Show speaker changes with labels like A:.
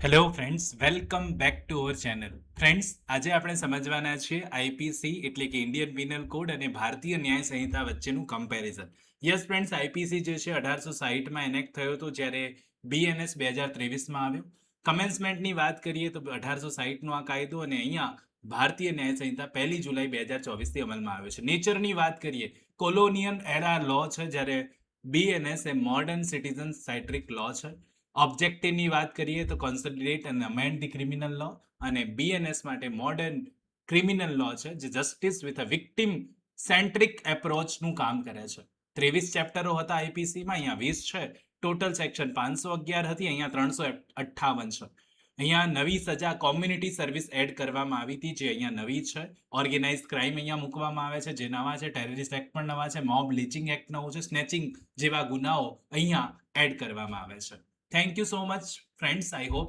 A: Hello friends, welcome back to our channel. Friends, આજે આપણે સમજવાના છીએ આઈપીસી એટલે કે ઇન્ડિયન પિનલ કોડ અને ભારતીય ન્યાય સંહિતા વચ્ચેનું કમ્પેરિઝન. યસ ફ્રેન્ડ્સ, આઈપીસી જે છે 1860માં એનેક્ટ થયો હતો, જ્યારે બીએનએસ 2023માં આવ્યો. કમેન્સમેન્ટની વાત કરીએ તો 1860નો આ કાયદો, અને અહીંયા ભારતીય ન્યાય સંહિતા 1 જુલાઈ 2024થી અમલમાં આવ્યો છે. નેચરની વાત કરીએ, કોલોનિયલ એરા લો છે, જ્યારે બીએનએસ એ મોડર્ન સિટીઝન સેન્ટ્રિક લો છે. ઓબ્જેક્ટિવની વાત કરીએ તો કોન્સોલિડેટ અને અમેન્ડ ધી ક્રિમિનલ લો, અને બીએનએસ માટે મોડર્ન ક્રિમિનલ લો છે, જે justice with a victim centric એપ્રોચનું કામ કરે છે. 23 ચેપ્ટરો હતા આઈપીસીમાં, અહીંયા 20 છે. ટોટલ સેક્શન 511 હતી, અહીંયા 358 છે. અહીંયા નવી સજા કોમ્યુનિટી સર્વિસ એડ કરવામાં આવી હતી, જે અહીંયા નવી છે. ઓર્ગેનાઇઝ ક્રાઇમ અહીંયા મૂકવામાં આવે છે, જે નવા છે. ટેરરિસ્ટ એક્ટ પણ નવા છે. મોબ લીચિંગ એક્ટ નવું છે. સ્નેચિંગ જેવા ગુનાઓ અહીંયા એડ કરવામાં આવે છે. Thank you so much, friends. I hope